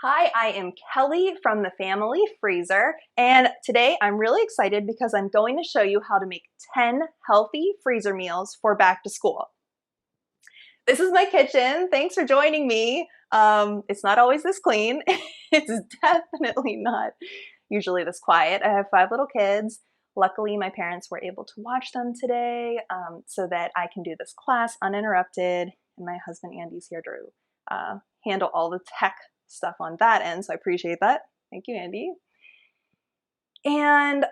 Hi, I am Kelly from the Family Freezer, and today I'm really excited because I'm going to show you how to make 10 healthy freezer meals for back to school. This is my kitchen. Thanks for joining me. It's not always this clean. It's definitely not usually this quiet. I have 5 little kids. Luckily, my parents were able to watch them today so that I can do this class uninterrupted, and my husband Andy's here to handle all the tech stuff on that end, so I appreciate that. Thank you, Andy. And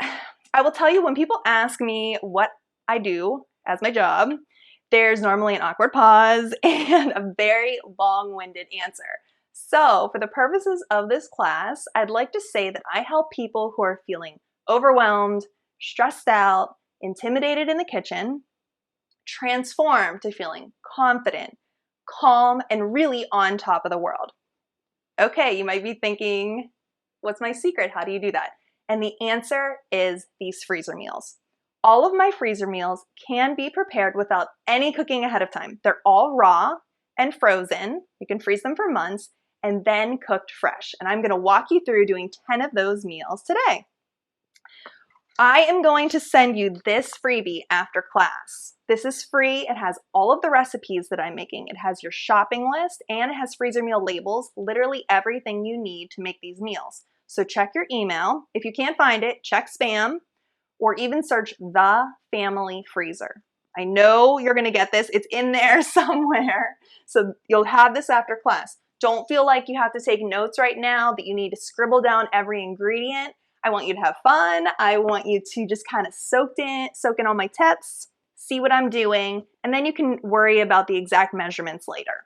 I will tell you, when people ask me what I do as my job, there's normally an awkward pause and a very long-winded answer. So for the purposes of this class, I'd like to say that I help people who are feeling overwhelmed, stressed out, intimidated in the kitchen, transform to feeling confident, calm, and really on top of the world. Okay, you might be thinking, what's my secret? How do you do that? And the answer is these freezer meals. All of my freezer meals can be prepared without any cooking ahead of time. They're all raw and frozen. You can freeze them for months and then cooked fresh. And I'm gonna walk you through doing 10 of those meals today. I am going to send you this freebie after class. This is free. It has all of the recipes that I'm making. It has your shopping list and it has freezer meal labels, literally everything you need to make these meals. So check your email. If you can't find it, check spam or even search the family freezer. I know you're gonna get this. It's in there somewhere. So you'll have this after class. Don't feel like you have to take notes right now, that you need to scribble down every ingredient. I want you to have fun. I want you to just kind of soak in all my tips, see what I'm doing, and then you can worry about the exact measurements later.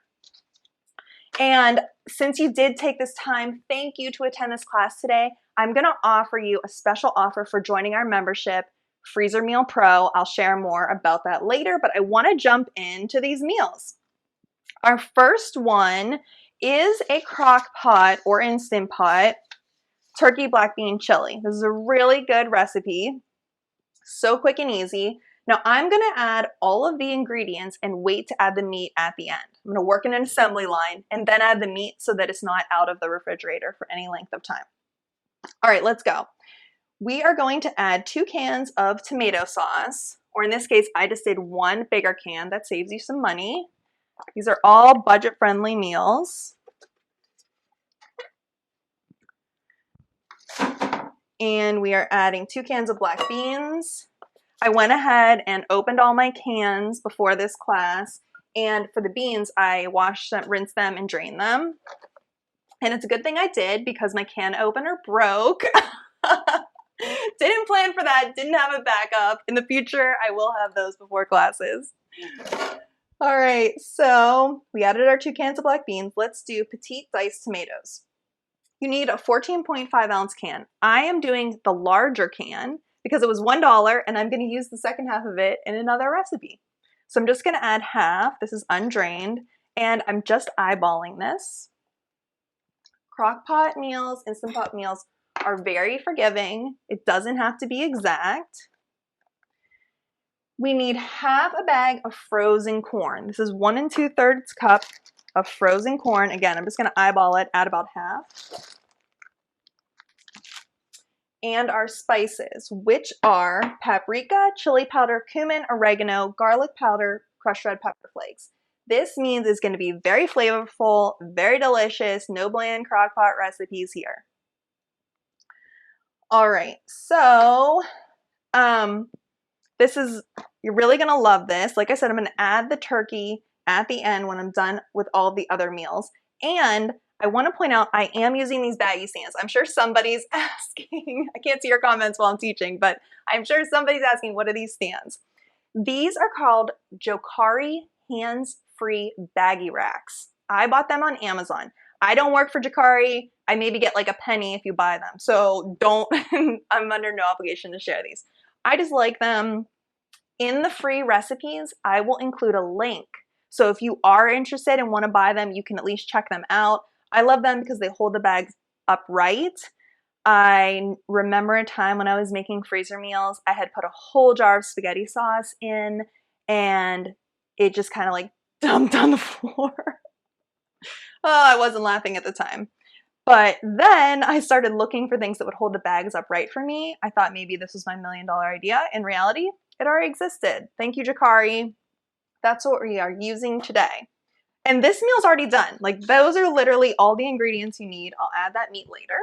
And since you did take this time, thank you to attend this class today. I'm gonna offer you a special offer for joining our membership, Freezer Meal Pro. I'll share more about that later, but I wanna jump into these meals. Our first one is a crock pot or Instant Pot turkey black bean chili. This is a really good recipe, so quick and easy. Now I'm gonna add all of the ingredients and wait to add the meat at the end. I'm gonna work in an assembly line and then add the meat so that it's not out of the refrigerator for any length of time. All right, let's go. We are going to add 2 cans of tomato sauce, or in this case, I just did 1 bigger can. That saves you some money. These are all budget-friendly meals. And we are adding 2 cans of black beans. I went ahead and opened all my cans before this class, and for the beans, I washed them, rinsed them, and drained them. And it's a good thing I did because my can opener broke. Didn't plan for that, didn't have a backup. In the future, I will have those before classes. All right, so we added our 2 cans of black beans. Let's do petite diced tomatoes. You need a 14.5 ounce can. I am doing the larger can because it was $1 and I'm gonna use the second half of it in another recipe. So I'm just gonna add half. This is undrained and I'm just eyeballing this. Crock pot meals, Instant Pot meals are very forgiving. It doesn't have to be exact. We need half a bag of frozen corn. This is 1 2/3 cup of frozen corn. Again, I'm just gonna eyeball it, add about half. And our spices, which are paprika, chili powder, cumin, oregano, garlic powder, crushed red pepper flakes. This means it's gonna be very flavorful, very delicious, no bland crock pot recipes here. All right, so you're really gonna love this. Like I said, I'm gonna add the turkey at the end when I'm done with all the other meals. And I wanna point out, I am using these baggy stands. I'm sure somebody's asking, I can't see your comments while I'm teaching, but I'm sure somebody's asking, what are these stands? These are called Jokari hands-free baggy racks. I bought them on Amazon. I don't work for Jokari. I maybe get like a penny if you buy them. So don't, I'm under no obligation to share these. I just like them. In the free recipes, I will include a link. So if you are interested and want to buy them, you can at least check them out. I love them because they hold the bags upright. I remember a time when I was making freezer meals, I had put a whole jar of spaghetti sauce in and it just kind of like dumped on the floor. Oh, I wasn't laughing at the time. But then I started looking for things that would hold the bags upright for me. I thought maybe this was my $1 million idea. In reality, it already existed. Thank you, Jakari. That's what we are using today. And this meal's already done. Like, those are literally all the ingredients you need. I'll add that meat later.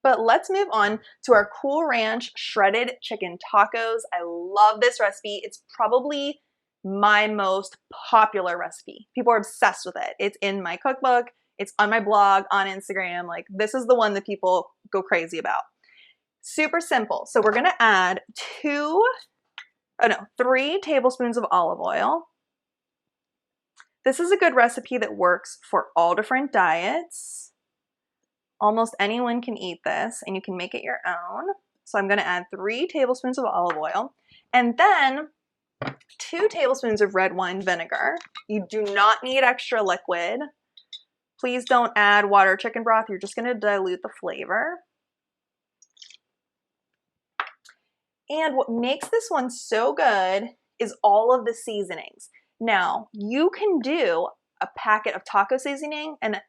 But let's move on to our Cool Ranch shredded chicken tacos. I love this recipe. It's probably my most popular recipe. People are obsessed with it. It's in my cookbook. It's on my blog, on Instagram. Like, this is the one that people go crazy about. Super simple. So we're gonna add 3 tablespoons of olive oil. This is a good recipe that works for all different diets. Almost anyone can eat this, and you can make it your own. So I'm gonna add 3 tablespoons of olive oil, and then 2 tablespoons of red wine vinegar. You do not need extra liquid. Please don't add water or chicken broth. You're just gonna dilute the flavor. And what makes this one so good is all of the seasonings. Now, you can do a packet of taco seasoning and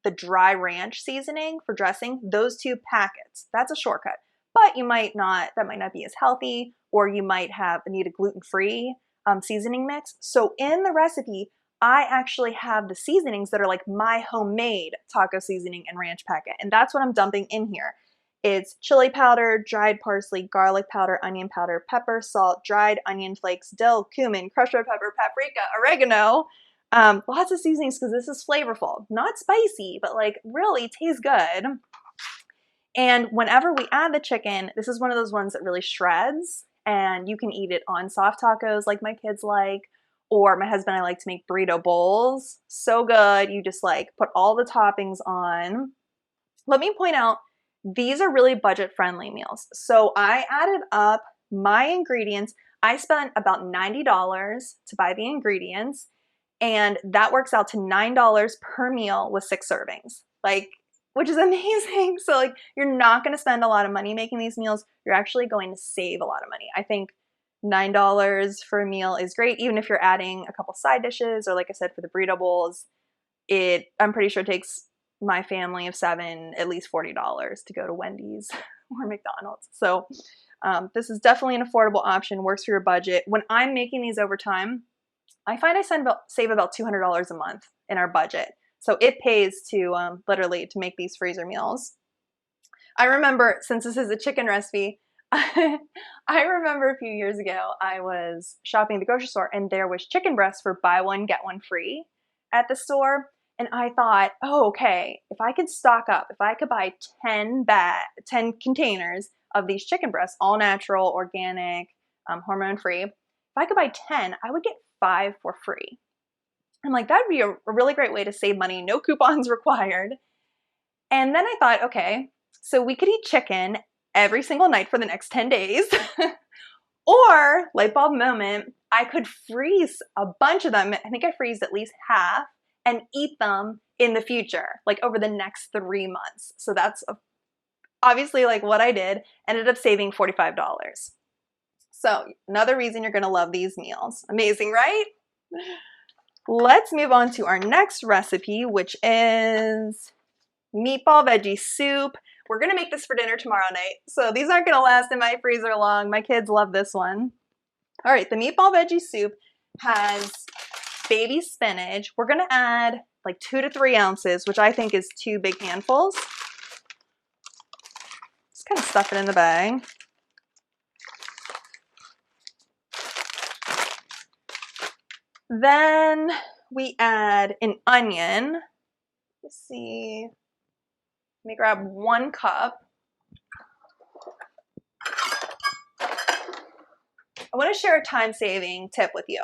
the dry ranch seasoning for dressing, those 2 packets. That's a shortcut. But that might not be as healthy, or you might need a gluten-free seasoning mix. So in the recipe, I actually have the seasonings that are like my homemade taco seasoning and ranch packet. And that's what I'm dumping in here. It's chili powder, dried parsley, garlic powder, onion powder, pepper, salt, dried onion flakes, dill, cumin, crushed red pepper, paprika, oregano. Lots of seasonings because this is flavorful. Not spicy, but like really tastes good. And whenever we add the chicken, this is one of those ones that really shreds, and you can eat it on soft tacos like my kids like, or my husband and I like to make burrito bowls. So good. You just like put all the toppings on. Let me point out, these are really budget-friendly meals. So I added up my ingredients. I spent about $90 to buy the ingredients, and that works out to $9 per meal with 6 servings, like, which is amazing. So like, you're not going to spend a lot of money making these meals. You're actually going to save a lot of money. I think $9 for a meal is great, even if you're adding a couple side dishes, or like I said, for the burrito bowls, I'm pretty sure it takes my family of 7 at least $40 to go to Wendy's or McDonald's. So this is definitely an affordable option, works for your budget. When I'm making these over time, I find I save about $200 a month in our budget. So it pays to literally to make these freezer meals. I remember, since this is a chicken recipe, I remember a few years ago, I was shopping at the grocery store and there was chicken breasts for buy one, get one free at the store. And I thought, oh, okay, if I could stock up, if I could buy 10 containers of these chicken breasts, all natural, organic, hormone-free, if I could buy 10, I would get 5 for free. I'm like, that'd be a really great way to save money, no coupons required. And then I thought, okay, so we could eat chicken every single night for the next 10 days. Or, light bulb moment, I could freeze a bunch of them. I think I freezed at least half, and eat them in the future, like over the next 3 months. So that's obviously like what I did. Ended up saving $45. So another reason you're gonna love these meals. Amazing, right? Let's move on to our next recipe, which is meatball veggie soup. We're gonna make this for dinner tomorrow night, so these aren't gonna last in my freezer long. My kids love this one. All right, the meatball veggie soup has baby spinach. We're gonna add like 2 to 3 ounces, which I think is 2 big handfuls. Just kind of stuff it in the bag. Then we add an onion. Let's see. Let me grab 1 cup. I want to share a time-saving tip with you.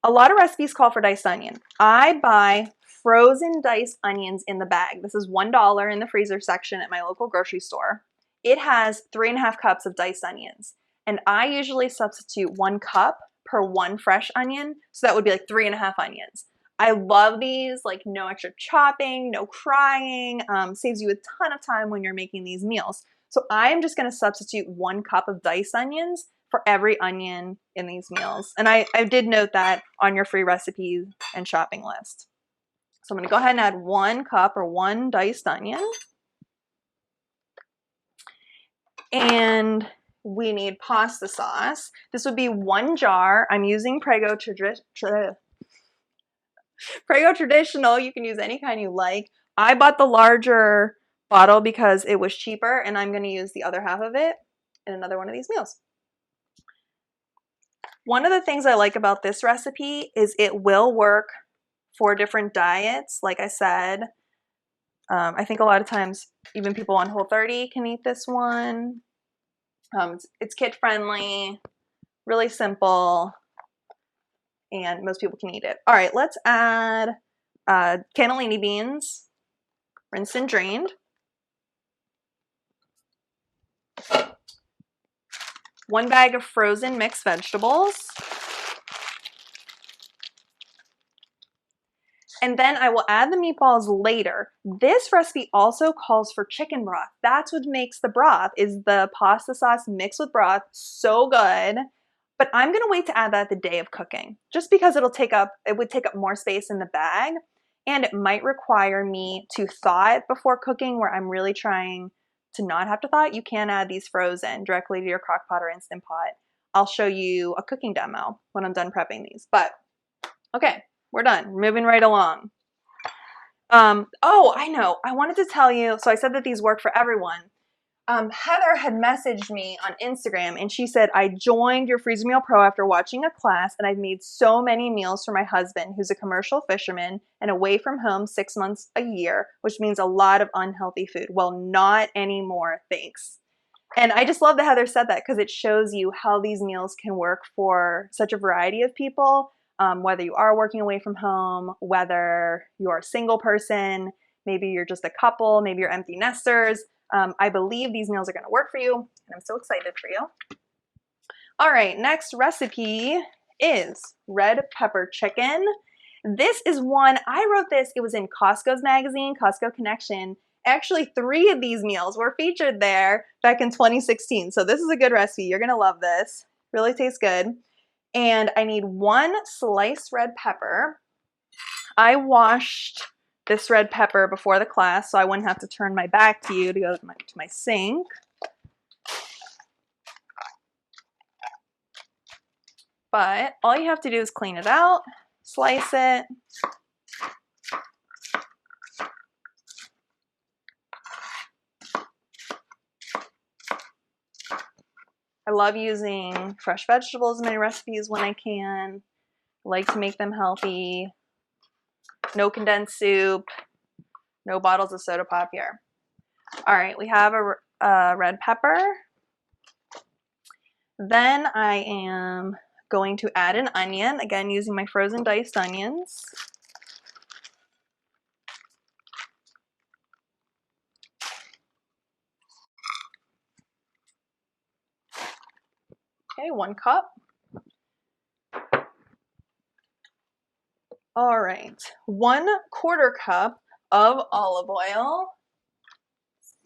A lot of recipes call for diced onion. I buy frozen diced onions in the bag. This is $1 in the freezer section at my local grocery store. It has 3.5 cups of diced onions. And I usually substitute 1 cup per 1 fresh onion. So that would be like 3.5 onions. I love these, like no extra chopping, no crying, saves you a ton of time when you're making these meals. So I am just gonna substitute 1 cup of diced onions for every onion in these meals. And I did note that on your free recipes and shopping list. So I'm going to go ahead and add 1 cup or 1 diced onion. And we need pasta sauce. This would be 1 jar. I'm using Prego Traditional. You can use any kind you like. I bought the larger bottle because it was cheaper, and I'm going to use the other half of it in another one of these meals. One of the things I like about this recipe is it will work for different diets. Like I said, I think a lot of times even people on Whole30 can eat this one. It's kid friendly, really simple, and most people can eat it. All right, let's add cannellini beans, rinsed and drained. 1 bag of frozen mixed vegetables. And then I will add the meatballs later. This recipe also calls for chicken broth. That's what makes the broth, is the pasta sauce mixed with broth. So good. But I'm gonna wait to add that the day of cooking, just because it would take up more space in the bag, and it might require me to thaw it before cooking, where I'm really trying to not have to thaw it. You can add these frozen directly to your crock pot or Instant Pot. I'll show you a cooking demo when I'm done prepping these. But okay, we're done. We're moving right along. Oh, I know. I wanted to tell you, so I said that these work for everyone. Heather had messaged me on Instagram and she said, I joined your Freezer Meal Pro after watching a class, and I've made so many meals for my husband, who's a commercial fisherman and away from home 6 months a year, which means a lot of unhealthy food. Well, not anymore, thanks. And I just love that Heather said that, because it shows you how these meals can work for such a variety of people, whether you are working away from home, whether you're a single person, maybe you're just a couple, maybe you're empty nesters. I believe these meals are going to work for you, and I'm so excited for you. All right, next recipe is red pepper chicken. This is one, I wrote this, it was in Costco's magazine, Costco Connection. Actually, 3 of these meals were featured there back in 2016. So this is a good recipe. You're going to love this. Really tastes good. And I need 1 sliced red pepper. I washed this red pepper before the class, so I wouldn't have to turn my back to you to go to my sink. But all you have to do is clean it out, slice it. I love using fresh vegetables in my recipes when I can. I like to make them healthy. No condensed soup, no bottles of soda pop here. All right, we have a red pepper. Then I am going to add an onion, again using my frozen diced onions. Okay, 1 cup. All right, 1/4 cup of olive oil.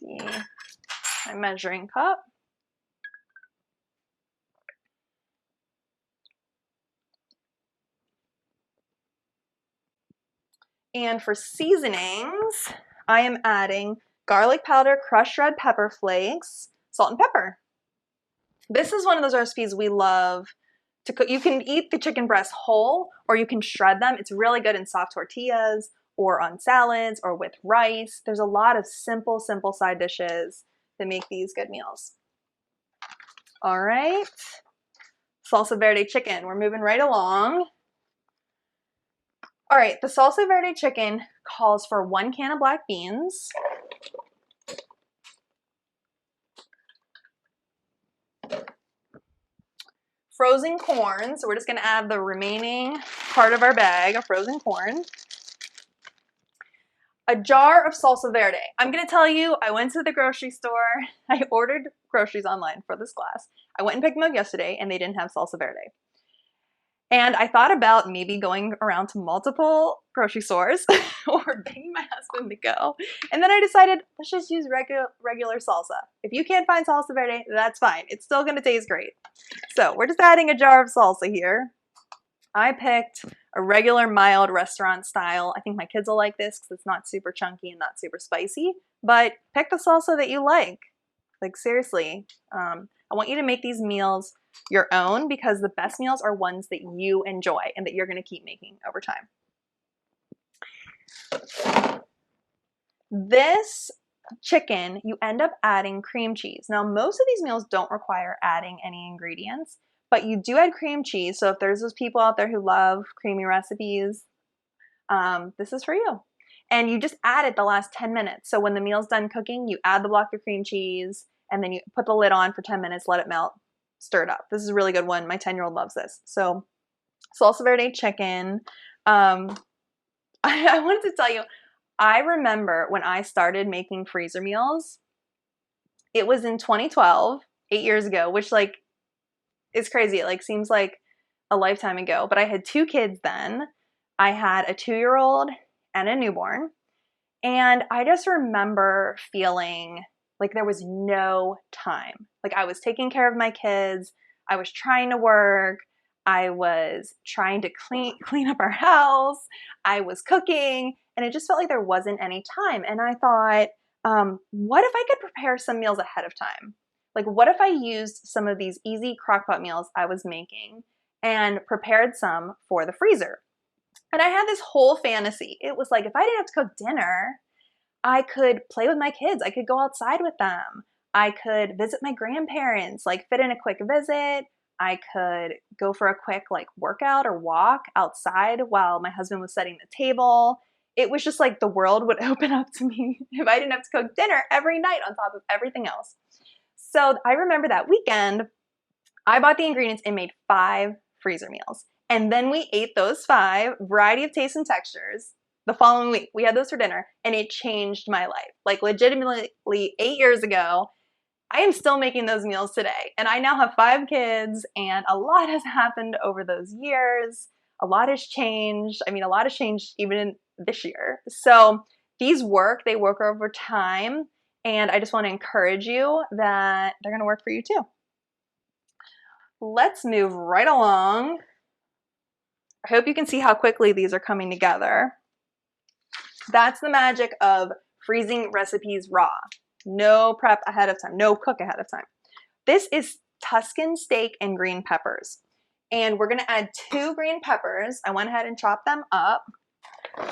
Let's see, my measuring cup. And for seasonings, I am adding garlic powder, crushed red pepper flakes, salt and pepper. This is one of those recipes we love to cook. You can eat the chicken breast whole, or you can shred them. It's really good in soft tortillas or on salads or with rice. There's a lot of simple side dishes that make these good meals. All right, salsa verde chicken. We're moving right along. All right, the salsa verde chicken calls for 1 can of black beans, frozen corn, so we're just gonna add the remaining part of our bag of frozen corn, a jar of salsa verde. I'm gonna tell you, I went to the grocery store, I ordered groceries online for this class. I went and picked them up yesterday and they didn't have salsa verde. And I thought about maybe going around to multiple grocery stores or begging my husband to go. And then I decided, let's just use regular salsa. If you can't find salsa verde, that's fine. It's still gonna taste great. So we're just adding a jar of salsa here. I picked a regular mild restaurant style. I think my kids will like this because it's not super chunky and not super spicy, but pick the salsa that you like. Like seriously, I want you to make these meals your own because the best meals are ones that you enjoy and that you're gonna keep making over time. This chicken, you end up adding cream cheese. Now, most of these meals don't require adding any ingredients, but you do add cream cheese. So if there's those people out there who love creamy recipes, this is for you. And you just add it the last 10 minutes. So when the meal's done cooking, you add the block of cream cheese and then you put the lid on for 10 minutes, let it melt, stir it up. This is a really good one. My 10-year-old loves this. So salsa verde chicken. I wanted to tell you, I remember when I started making freezer meals, it was in 2012, 8 years ago, which like is crazy. It like seems like a lifetime ago, but I had 2 kids then. I had a 2-year-old and a newborn. And I just remember feeling like there was no time. Like I was taking care of my kids. I was trying to work. I was trying to clean up our house. I was cooking, and it just felt like there wasn't any time. And I thought, what if I could prepare some meals ahead of time? Like, what if I used some of these easy crockpot meals I was making and prepared some for the freezer? And I had this whole fantasy. It was like, if I didn't have to cook dinner, I could play with my kids. I could go outside with them. I could visit my grandparents, like fit in a quick visit. I could go for a quick like workout or walk outside while my husband was setting the table. It was just like the world would open up to me if I didn't have to cook dinner every night on top of everything else. So I remember that weekend, I bought the ingredients and made 5 freezer meals. And then we ate those 5, variety of tastes and textures. The following week, we had those for dinner, and it changed my life. Like legitimately 8 years ago, I am still making those meals today. And I now have 5 kids, and a lot has happened over those years. A lot has changed. I mean, a lot has changed even this year. So these work, they work over time. And I just want to encourage you that they're going to work for you too. Let's move right along. I hope you can see how quickly these are coming together. That's the magic of freezing recipes raw. No prep ahead of time, no cook ahead of time. This is Tuscan steak and green peppers. And we're gonna add 2 green peppers. I went ahead and chopped them up.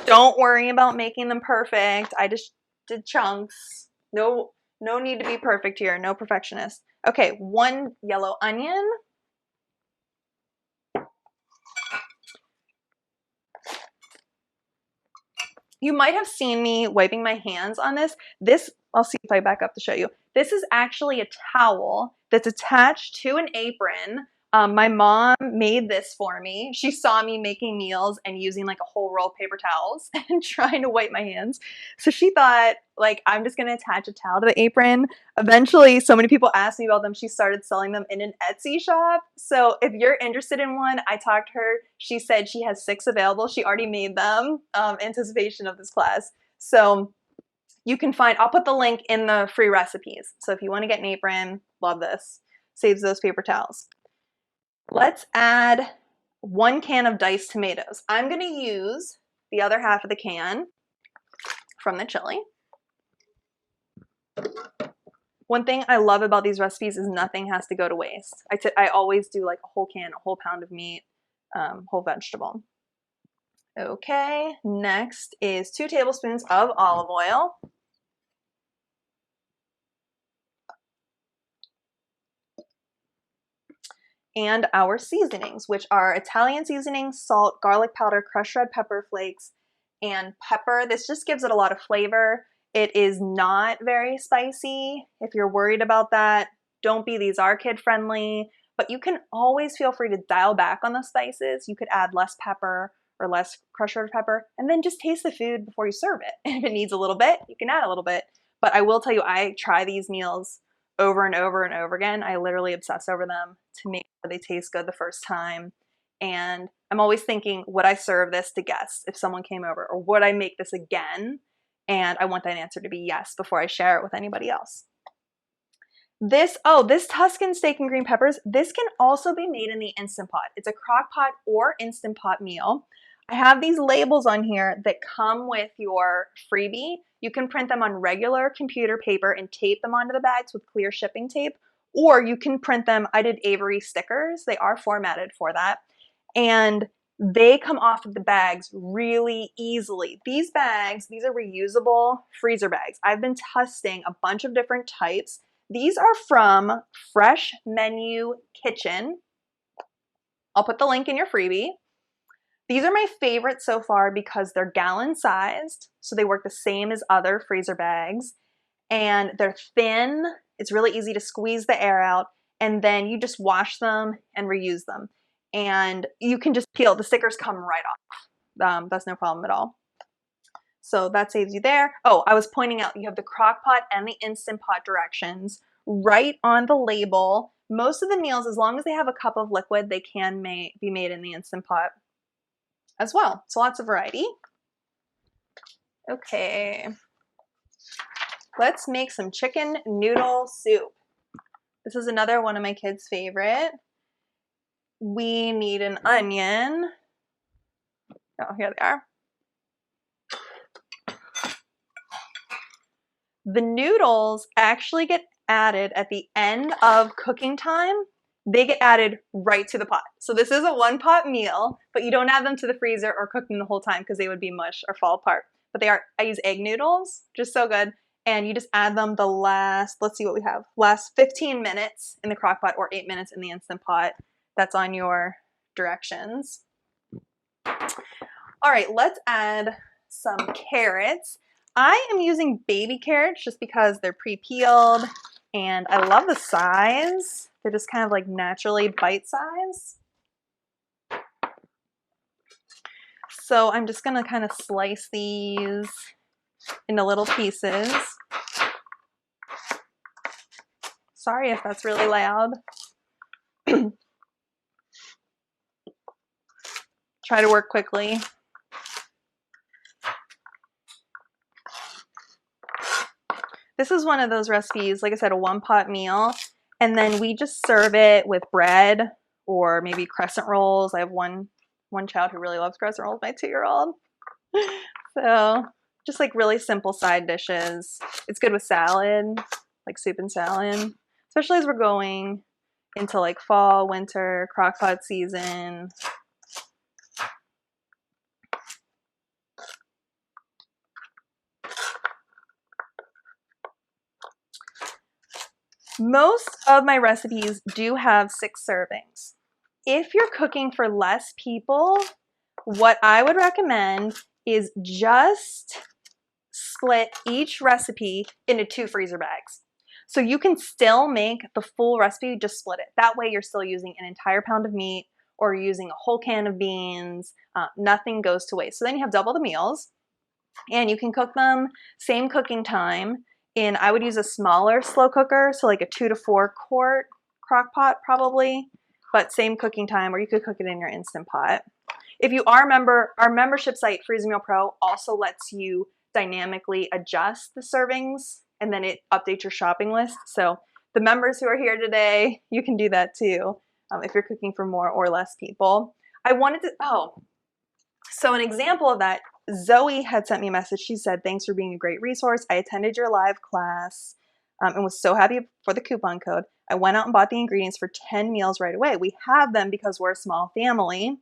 Don't worry about making them perfect. I just did chunks. No need to be perfect here, no perfectionist. Okay, 1 yellow onion. You might have seen me wiping my hands on this. I'll see if I back up to show you. This is actually a towel that's attached to an apron. My mom made this for me. She saw me making meals and using like a whole roll of paper towels and trying to wipe my hands. So she thought, like, I'm just gonna attach a towel to the apron. Eventually, so many people asked me about them, she started selling them in an Etsy shop. So if you're interested in one, I talked to her. She said she has 6 available. She already made them, anticipation of this class. So you can find, I'll put the link in the free recipes. So if you want to get an apron, love this. Saves those paper towels. Let's add 1 can of diced tomatoes. I'm going to use the other half of the can from the chili. One thing I love about these recipes is nothing has to go to waste. I always do like a whole can, a whole pound of meat, whole vegetable. Okay, next is 2 tablespoons of olive oil. And our seasonings, which are Italian seasoning, salt, garlic powder, crushed red pepper flakes, and pepper. This just gives it a lot of flavor. It is not very spicy. If you're worried about that, don't be. These are kid-friendly, but you can always feel free to dial back on the spices. You could add less pepper or less crushed red pepper, and then just taste the food before you serve it. If it needs a little bit, you can add a little bit. But I will tell you, I try these meals over and over and over again. I literally obsess over them to make sure they taste good the first time. And I'm always thinking, would I serve this to guests if someone came over, or would I make this again? And I want that answer to be yes before I share it with anybody else. This Tuscan steak and green peppers, this can also be made in the Instant Pot. It's a crock pot or Instant Pot meal. I have these labels on here that come with your freebie. You can print them on regular computer paper and tape them onto the bags with clear shipping tape, or you can print them. I did Avery stickers. They are formatted for that. And they come off of the bags really easily. These bags, these are reusable freezer bags. I've been testing a bunch of different types. These are from Fresh Menu Kitchen. I'll put the link in your freebie. These are my favorite so far because they're gallon sized, so they work the same as other freezer bags, and they're thin. It's really easy to squeeze the air out, and then you just wash them and reuse them. And you can just peel, the stickers come right off. That's no problem at all. So that saves you there. Oh, I was pointing out you have the crock pot and the Instant Pot directions right on the label. Most of the meals, as long as they have a cup of liquid, they can be made in the Instant Pot as well. So lots of variety. Okay, let's make some chicken noodle soup. This is another one of my kids' favorite. We need an onion. Oh, here they are. The noodles actually get added at the end of cooking time. They get added right to the pot. So this is a one pot meal, but you don't add them to the freezer or cook them the whole time because they would be mush or fall apart. But they are, I use egg noodles, just so good. And you just add them the last, let's see what we have, last 15 minutes in the crock pot or 8 minutes in the Instant Pot. That's on your directions. All right, let's add some carrots. I am using baby carrots just because they're pre-peeled and I love the size. They're just kind of like naturally bite size. So I'm just gonna kind of slice these into little pieces. Sorry if that's really loud. Try to work quickly. This is one of those recipes, like I said, a one pot meal, and then we just serve it with bread or maybe crescent rolls. I have one child who really loves crescent rolls, my 2-year-old. So just like really simple side dishes. It's good with salad, like soup and salad, especially as we're going into like fall, winter, crock pot season. Most of my recipes do have 6 servings. If you're cooking for less people, what I would recommend is just split each recipe into 2 freezer bags. So you can still make the full recipe, just split it. That way you're still using an entire pound of meat or using a whole can of beans. Nothing goes to waste. So then you have double the meals and you can cook them same cooking time. And I would use a smaller slow cooker, so like a 2 to 4 quart crock pot probably, but same cooking time, or you could cook it in your Instant Pot. If you are a member, our membership site, Freezer Meal Pro, also lets you dynamically adjust the servings and then it updates your shopping list. So the members who are here today, you can do that too if you're cooking for more or less people. I wanted to, so an example of that, Zoe had sent me a message. She said, thanks for being a great resource. I attended your live class and was so happy for the coupon code. I went out and bought the ingredients for 10 meals right away. We have them because we're a small family,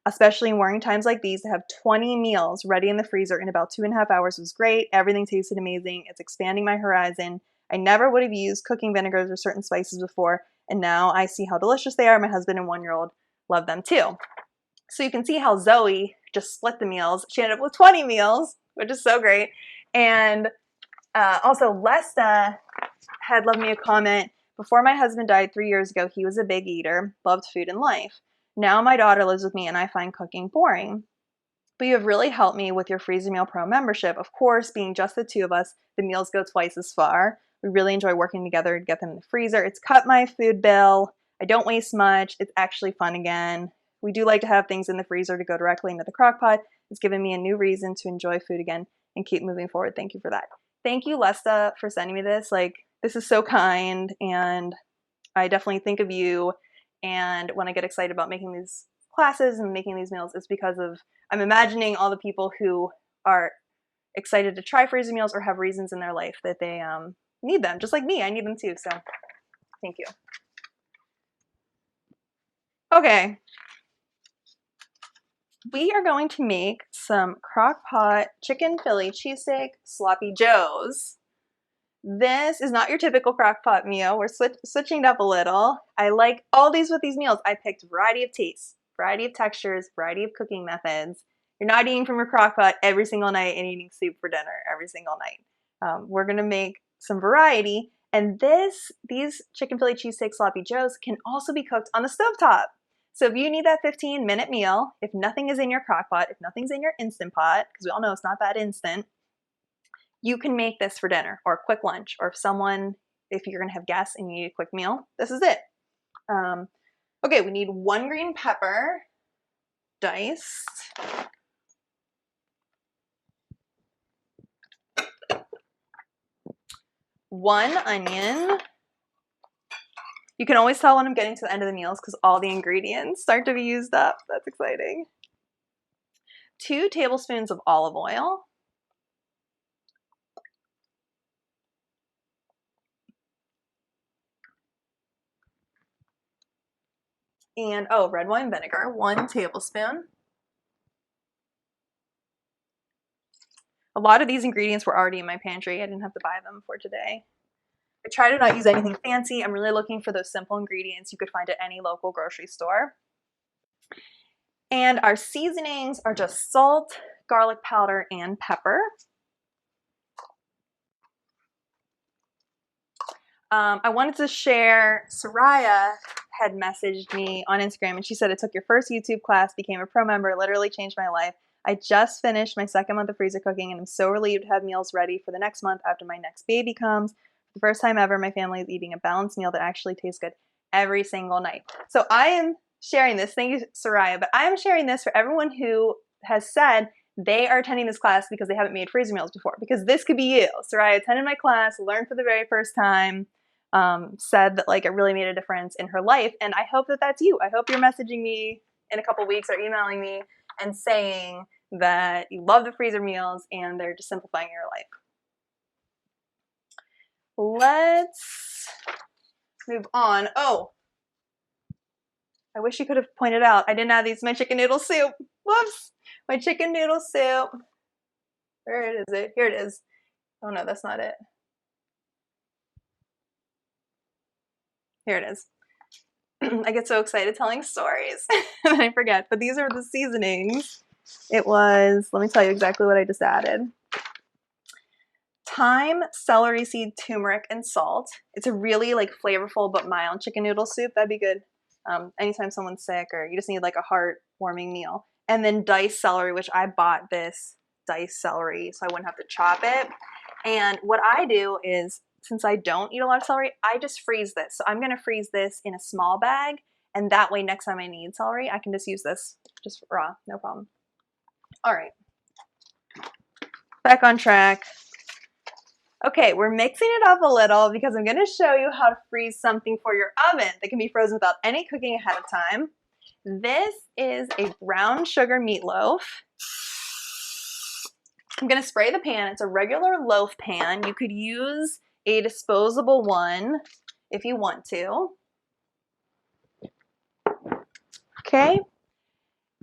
especially in worrying times like these. To have 20 meals ready in the freezer in about 2.5 hours was great. Everything tasted amazing. It's expanding my horizon. I never would have used cooking vinegars or certain spices before, and now I see how delicious they are. My husband and 1-year-old love them too. So you can see how Zoe just split the meals. She ended up with 20 meals, which is so great. And also Lesta had left me a comment. Before my husband died 3 years ago, he was a big eater, loved food and life. Now my daughter lives with me and I find cooking boring. But you have really helped me with your Freezer Meal Pro membership. Of course, being just the 2 of us, the meals go twice as far. We really enjoy working together to get them in the freezer. It's cut my food bill. I don't waste much. It's actually fun again. We do like to have things in the freezer to go directly into the crock pot. It's given me a new reason to enjoy food again and keep moving forward. Thank you for that. Thank you, Lesta, for sending me this. Like, This is so kind, and I definitely think of you. And when I get excited about making these classes and making these meals, it's because of, I'm imagining all the people who are excited to try freezer meals or have reasons in their life that they need them, just like me. I need them too, so thank you. Okay, we are going to make some crock pot chicken Philly cheesesteak sloppy joes. This is not your typical crock pot meal. We're switching it up a little. I like all these with these meals. I picked variety of tastes, variety of textures, variety of cooking methods. You're not eating from your crock pot every single night and eating soup for dinner every single night. We're gonna make some variety, and these chicken Philly cheesesteak sloppy joes can also be cooked on the stovetop. So if you need that 15-minute meal, if nothing is in your crock pot, if nothing's in your Instant Pot, because we all know it's not that instant, you can make this for dinner or a quick lunch, or if you're gonna have guests and you need a quick meal, this is it. Okay, we need 1 green pepper, diced. One onion. You can always tell when I'm getting to the end of the meals because all the ingredients start to be used up. That's exciting. 2 tablespoons of olive oil. And, red wine vinegar, 1 tablespoon. A lot of these ingredients were already in my pantry. I didn't have to buy them for today. I try to not use anything fancy. I'm really looking for those simple ingredients you could find at any local grocery store. And our seasonings are just salt, garlic powder, and pepper. I wanted to share, Soraya had messaged me on Instagram and she said, "It took your first YouTube class, became a pro member, literally changed my life. I just finished my 2nd month of freezer cooking and I'm so relieved to have meals ready for the next month after my next baby comes. For the first time ever, my family is eating a balanced meal that actually tastes good every single night." So I am sharing this, thank you Soraya, but I am sharing this for everyone who has said they are attending this class because they haven't made freezer meals before, because this could be you. Soraya attended my class, learned for the very first time, said that like it really made a difference in her life, and I hope that that's you. I hope you're messaging me in a couple weeks or emailing me and saying that you love the freezer meals and they're just simplifying your life. Let's move on. Oh, I wish you could have pointed out I didn't add these to my chicken noodle soup. Whoops, my chicken noodle soup. Where is it? Here it is. Oh no, that's not it. Here it is. I get so excited telling stories and I forget, but these are the seasonings. It was, let me tell you exactly what I just added. Thyme, celery seed, turmeric, and salt. It's a really like flavorful but mild chicken noodle soup. That'd be good anytime someone's sick or you just need like a heartwarming meal. And then diced celery, which I bought this diced celery so I wouldn't have to chop it. And what I do is, since I don't eat a lot of celery, I just freeze this. So I'm gonna freeze this in a small bag, and that way next time I need celery, I can just use this just raw, no problem. All right, back on track. Okay, we're mixing it up a little because I'm gonna show you how to freeze something for your oven that can be frozen without any cooking ahead of time. This is a brown sugar meatloaf. I'm gonna spray the pan. It's a regular loaf pan. You could use a disposable one if you want to. Okay,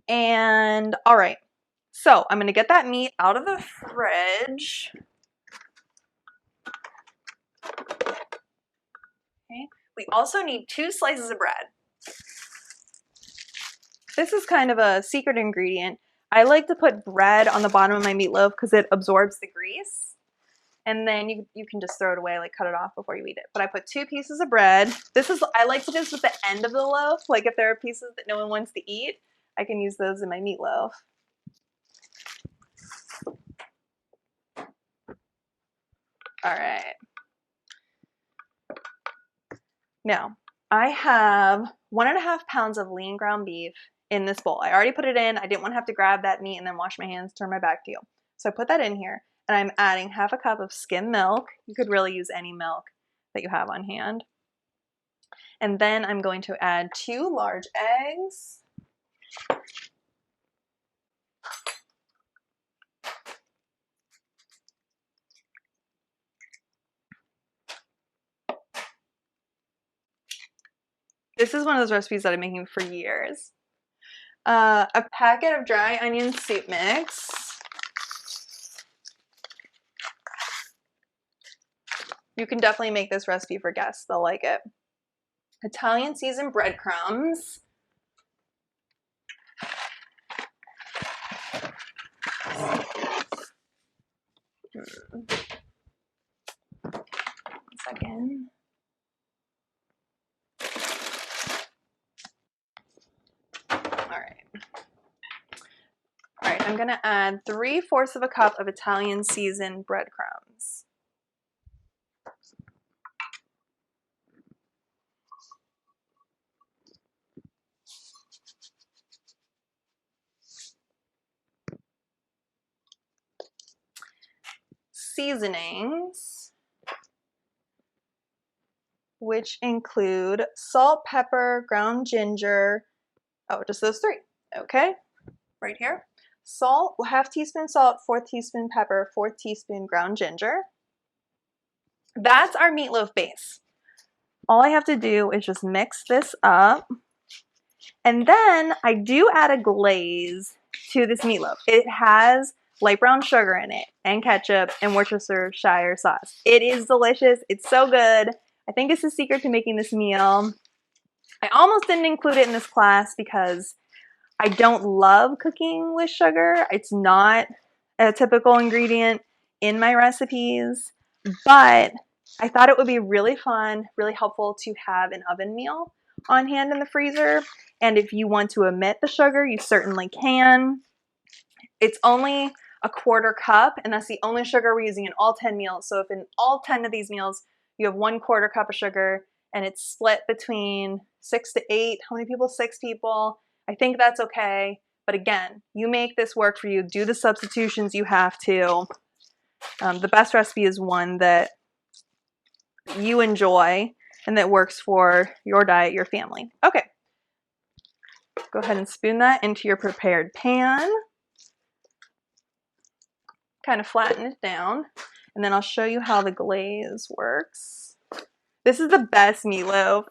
and all right, so I'm gonna get that meat out of the fridge. Okay, we also need 2 slices of bread. This is kind of a secret ingredient. I like to put bread on the bottom of my meatloaf because it absorbs the grease. And then you can just throw it away, like cut it off before you eat it. But I put 2 pieces of bread. I like to do this with the end of the loaf. Like if there are pieces that no one wants to eat, I can use those in my meatloaf. All right. Now, I have 1.5 pounds of lean ground beef in this bowl. I already put it in. I didn't want to have to grab that meat and then wash my hands, turn my back to you. So I put that in here, and I'm adding 1/2 cup of skim milk. You could really use any milk. that you have on hand. And then I'm going to add 2 large eggs. This is one of those recipes that I'm making for years. A packet of dry onion soup mix. You can definitely make this recipe for guests. They'll like it. Italian seasoned breadcrumbs. One second. All right, I'm gonna add 3/4 of a cup of Italian seasoned breadcrumbs. Seasonings, which include salt, pepper, ground ginger. Oh, just those 3. Okay, right here. Salt, 1/2 teaspoon salt, 1/4 teaspoon pepper, 1/4 teaspoon ground ginger. That's our meatloaf base. All I have to do is just mix this up. And then I do add a glaze to this meatloaf. It has light brown sugar in it, and ketchup, and Worcestershire sauce. It is delicious. It's so good. I think it's the secret to making this meal. I almost didn't include it in this class because I don't love cooking with sugar. It's not a typical ingredient in my recipes, but I thought it would be really fun, really helpful to have an oven meal on hand in the freezer. And if you want to omit the sugar, you certainly can. It's only 1/4 cup, and that's the only sugar we're using in all 10 meals. So if in all 10 of these meals you have 1/4 cup of sugar and it's split between 6 to 8, how many people? 6 people. I think that's okay. But again, you make this work for you. Do the substitutions you have to. The best recipe is one that you enjoy and that works for your diet, your family. Okay. Go ahead and spoon that into your prepared pan. Kind of flatten it down, and then I'll show you how the glaze works. This is the best meatloaf.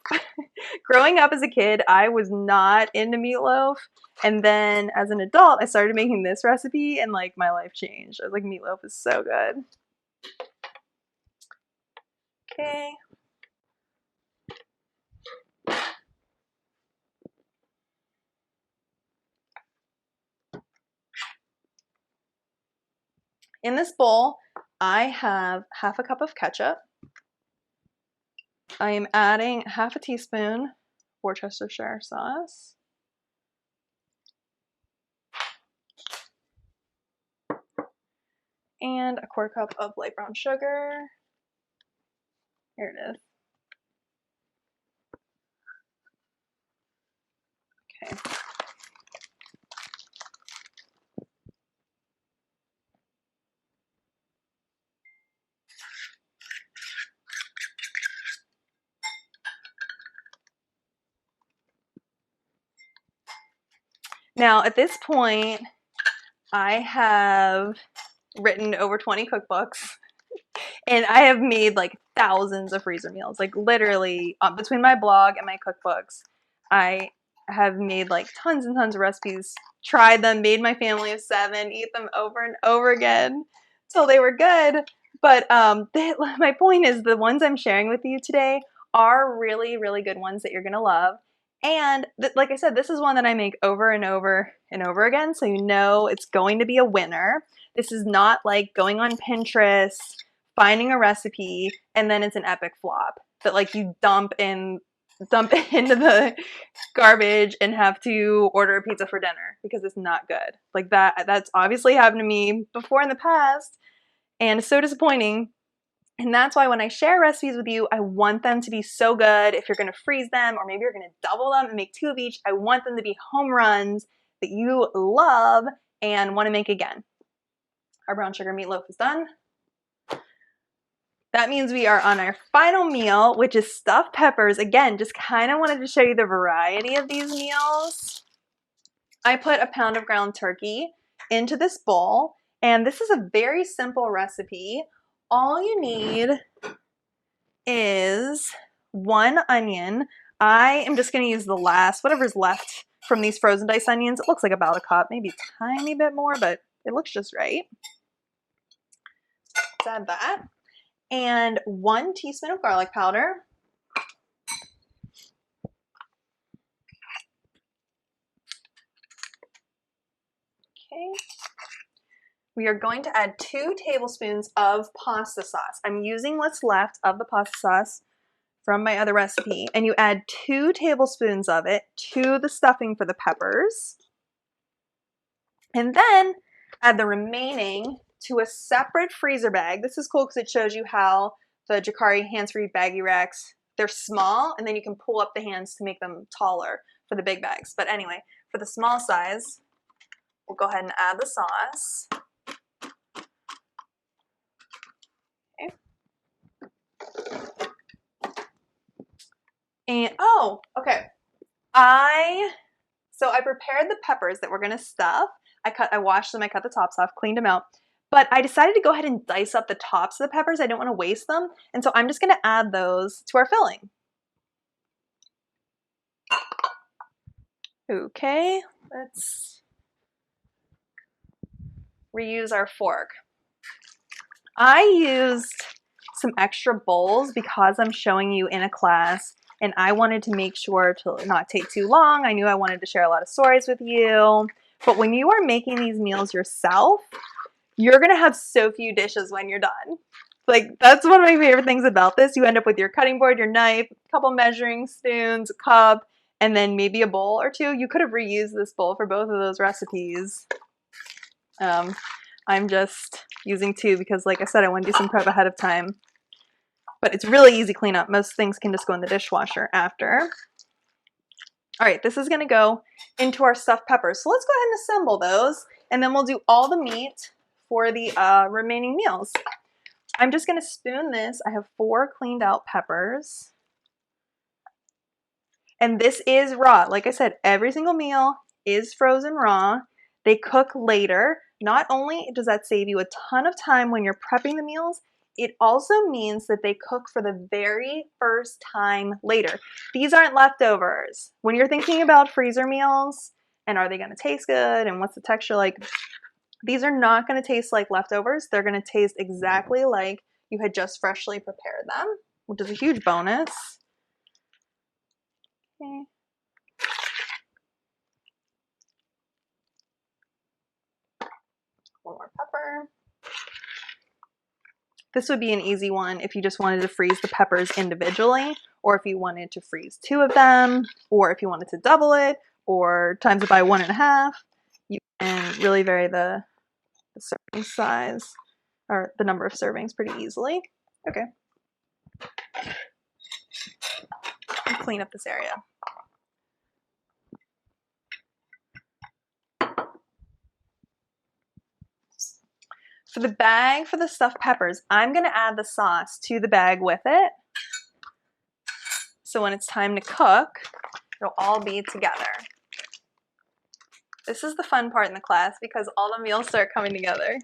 Growing up as a kid, I was not into meatloaf, and then as an adult, I started making this recipe, and like my life changed. I was like, meatloaf is so good. Okay. In this bowl, I have 1/2 cup of ketchup. I am adding 1/2 teaspoon Worcestershire sauce. And 1/4 cup of light brown sugar. Here it is. Okay. Now, at this point, I have written over 20 cookbooks, and I have made like thousands of freezer meals. Like literally, between my blog and my cookbooks, I have made like tons and tons of recipes, tried them, made my family of 7, eat them over and over again till they were good. But my point is, the ones I'm sharing with you today are really, really good ones that you're gonna love. And like I said, this is one that I make over and over and over again, so you know it's going to be a winner. This is not like going on Pinterest, finding a recipe, and then it's an epic flop that like you dump into the garbage and have to order a pizza for dinner because it's not good. Like that's obviously happened to me before in the past, and it's so disappointing. And that's why when I share recipes with you, I want them to be so good. If you're going to freeze them, or maybe you're going to double them and make 2 of each, I want them to be home runs that you love and want to make again. Our brown sugar meatloaf is done. That means we are on our final meal, which is stuffed peppers. Again, just kind of wanted to show you the variety of these meals. I put a pound of ground turkey into this bowl, and this is a very simple recipe. All you need is 1 onion. I am just going to use the last, whatever's left from these frozen diced onions. It looks like about a cup, maybe a tiny bit more, but it looks just right. Let's add that. And 1 teaspoon of garlic powder. Okay. We are going to add 2 tablespoons of pasta sauce. I'm using what's left of the pasta sauce from my other recipe, and you add 2 tablespoons of it to the stuffing for the peppers. And then add the remaining to a separate freezer bag. This is cool because it shows you how the Jacari hands-free baggie racks, they're small, and then you can pull up the hands to make them taller for the big bags. But anyway, for the small size, we'll go ahead and add the sauce. Okay. And, oh, okay. So I prepared the peppers that we're gonna stuff. I washed them, I cut the tops off, cleaned them out. But I decided to go ahead and dice up the tops of the peppers. I don't want to waste them. And so I'm just gonna add those to our filling. Okay, let's reuse our fork. I used some extra bowls because I'm showing you in a class, and I wanted to make sure to not take too long. I knew I wanted to share a lot of stories with you. But when you are making these meals yourself, you're gonna have so few dishes when you're done. Like, that's one of my favorite things about this. You end up with your cutting board, your knife, a couple measuring spoons, a cup, and then maybe a bowl or two. You could have reused this bowl for both of those recipes. I'm just using 2 because, like I said, I want to do some prep ahead of time. But it's really easy cleanup. Most things can just go in the dishwasher after. All right, this is gonna go into our stuffed peppers. So let's go ahead and assemble those, and then we'll do all the meat for the remaining meals. I'm just gonna spoon this. I have 4 cleaned out peppers. And this is raw. Like I said, every single meal is frozen raw. They cook later. Not only does that save you a ton of time when you're prepping the meals, it also means that they cook for the very first time later. These aren't leftovers. When you're thinking about freezer meals and are they gonna taste good and what's the texture like, these are not gonna taste like leftovers. They're gonna taste exactly like you had just freshly prepared them, which is a huge bonus. Okay. One more pepper. This would be an easy one if you just wanted to freeze the peppers individually, or if you wanted to freeze 2 of them, or if you wanted to double it, or times it by 1.5. You can really vary the serving size, or the number of servings pretty easily. Okay. Clean up this area. For the bag for the stuffed peppers, I'm going to add the sauce to the bag with it. So when it's time to cook, it'll all be together. This is the fun part in the class because all the meals start coming together.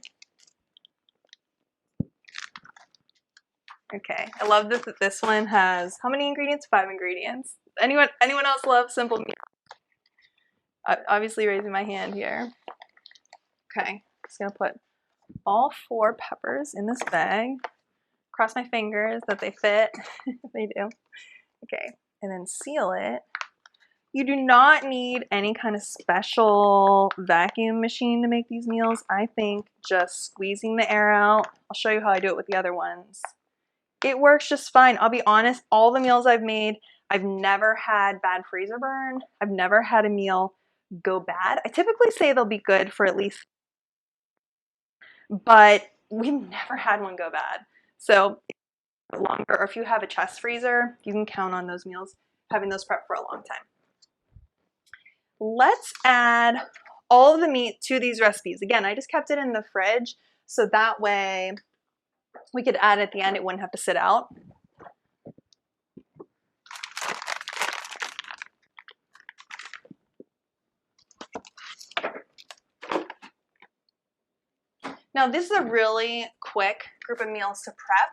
Okay, I love that this one has how many ingredients? 5 ingredients. Anyone else love simple meals? Obviously raising my hand here. Okay, just gonna put all 4 peppers in this bag. Cross my fingers that they fit. They do. Okay, and then seal it. You do not need any kind of special vacuum machine to make these meals. I think just squeezing the air out. I'll show you how I do it with the other ones. It works just fine. I'll be honest, all the meals I've made, I've never had bad freezer burn. I've never had a meal go bad. I typically say they'll be good for at least, but we've never had one go bad. So longer, or if you have a chest freezer, you can count on those meals, having those prepped for a long time. Let's add all of the meat to these recipes. Again, I just kept it in the fridge, so that way We could add it at the end, it wouldn't have to sit out. Now this is a really quick group of meals to prep.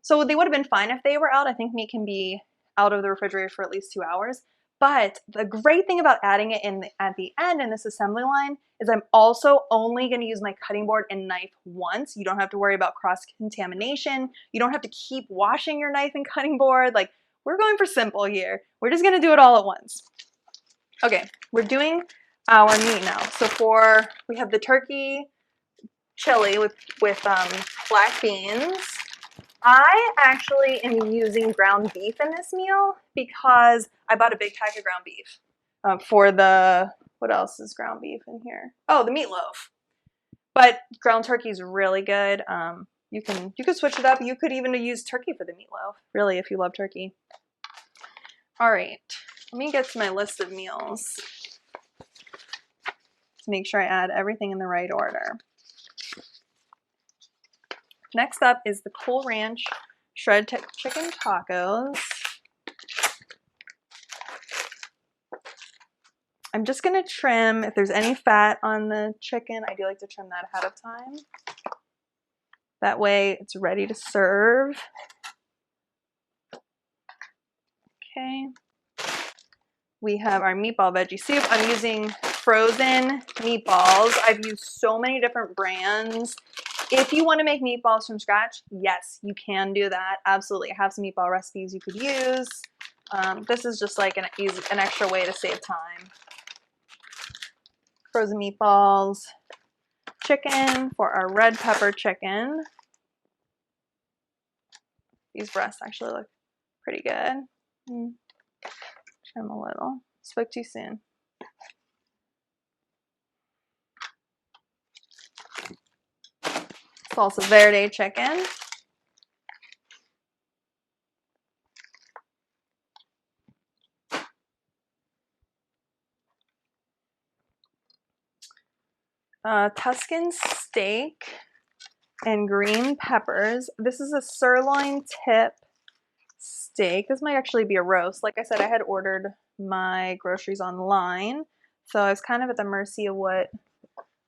So they would have been fine if they were out. I think meat can be out of the refrigerator for at least 2 hours. But the great thing about adding it in at the end in this assembly line is I'm also only going to use my cutting board and knife once. You don't have to worry about cross-contamination. You don't have to keep washing your knife and cutting board. Like, we're going for simple here. We're just going to do it all at once. Okay, we're doing our meat now. So we have the turkey chili with black beans. I actually am using ground beef in this meal because I bought a big pack of ground beef for the, what else is ground beef in here? Oh, the meatloaf. But ground turkey is really good. You could switch it up. You could even use turkey for the meatloaf, really, if you love turkey. All right, let me get to my list of meals to make sure I add everything in the right order. Next up is the Cool Ranch shredded chicken tacos. I'm just going to trim, if there's any fat on the chicken, I do like to trim that ahead of time. That way it's ready to serve. Okay. We have our meatball veggie soup. I'm using frozen meatballs. I've used so many different brands. If you want to make meatballs from scratch, yes, you can do that. Absolutely. I have some meatball recipes you could use. This is just like an extra way to save time. Frozen meatballs, chicken for our red pepper chicken. These breasts actually look pretty good. Trim a little. Spoke too soon. Salsa verde chicken. Tuscan steak and green peppers. This is a sirloin tip steak. This might actually be a roast. Like I said, I had ordered my groceries online, so I was kind of at the mercy of what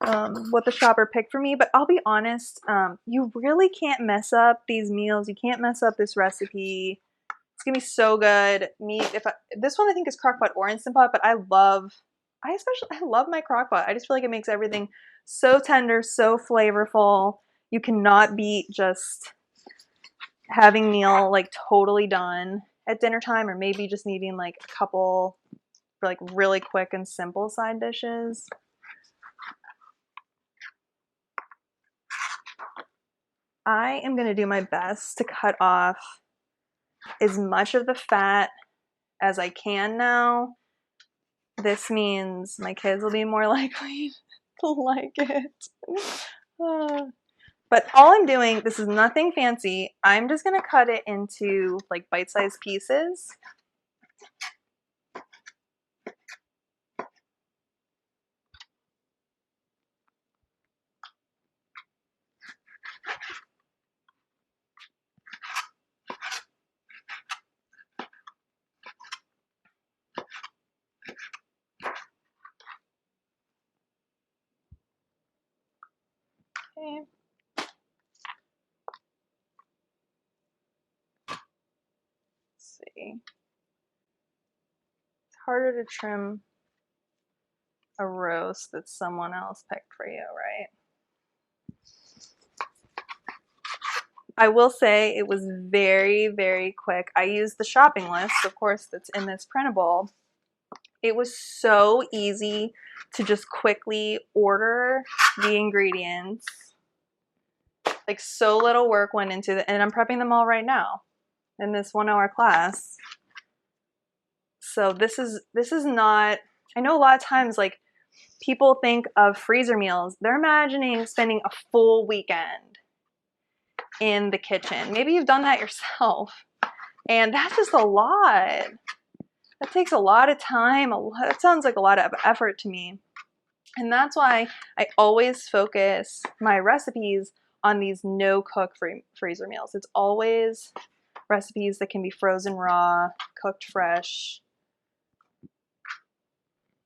the shopper picked for me. But I'll be honest, you really can't mess up these meals. You can't mess up this recipe. It's gonna be so good. This one I think is crock-pot or Instant Pot, but I love my crock-pot. I just feel like it makes everything so tender, so flavorful. You cannot beat just having meal like totally done at dinner time, or maybe just needing like a couple like really quick and simple side dishes. I am going to do my best to cut off as much of the fat as I can now. This means my kids will be more likely to like it. But all I'm doing, this is nothing fancy. I'm just going to cut it into like bite-sized pieces. Okay. Let's see. It's harder to trim a roast that someone else picked for you, right? I will say it was very, very quick. I used the shopping list, of course, that's in this printable. It was so easy to just quickly order the ingredients. Like, so little work went into it, and I'm prepping them all right now in this 1 hour class. So this is not, I know a lot of times like people think of freezer meals, they're imagining spending a full weekend in the kitchen. Maybe you've done that yourself, and that's just a lot. That takes a lot of time. That sounds like a lot of effort to me. And that's why I always focus my recipes on these no-cook freezer meals. It's always recipes that can be frozen raw, cooked fresh.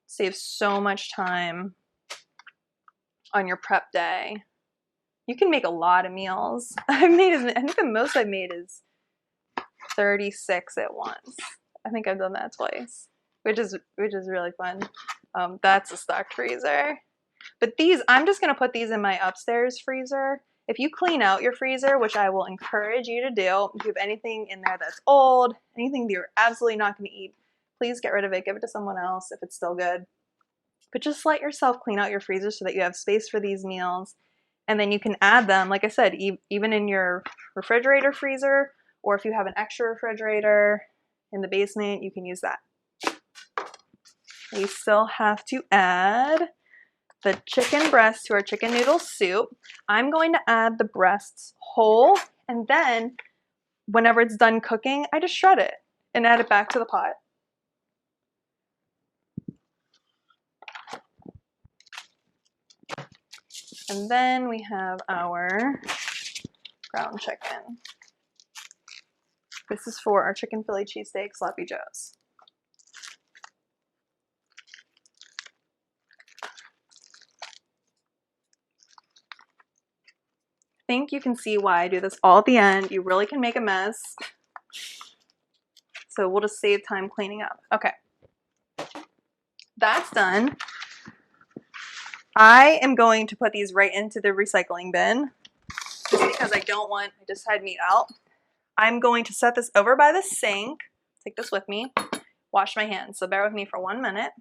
Saves so much time on your prep day. You can make a lot of meals. I think the most I've made is 36 at once. I think I've done that twice, which is really fun. That's a stocked freezer. But these, I'm just gonna put these in my upstairs freezer. If you clean out your freezer, which I will encourage you to do, if you have anything in there that's old, anything that you're absolutely not gonna eat, please get rid of it, give it to someone else if it's still good. But just let yourself clean out your freezer so that you have space for these meals. And then you can add them, like I said, even in your refrigerator freezer, or if you have an extra refrigerator in the basement, you can use that. We still have to add the chicken breast to our chicken noodle soup. I'm going to add the breasts whole, and then whenever it's done cooking, I just shred it and add it back to the pot. And then we have our ground chicken. This is for our chicken Philly cheesesteak sloppy joes. I think you can see why I do this all at the end. You really can make a mess. So we'll just save time cleaning up. Okay. That's done. I am going to put these right into the recycling bin just because I just had meat out. I'm going to set this over by the sink, take this with me, wash my hands. So bear with me for 1 minute.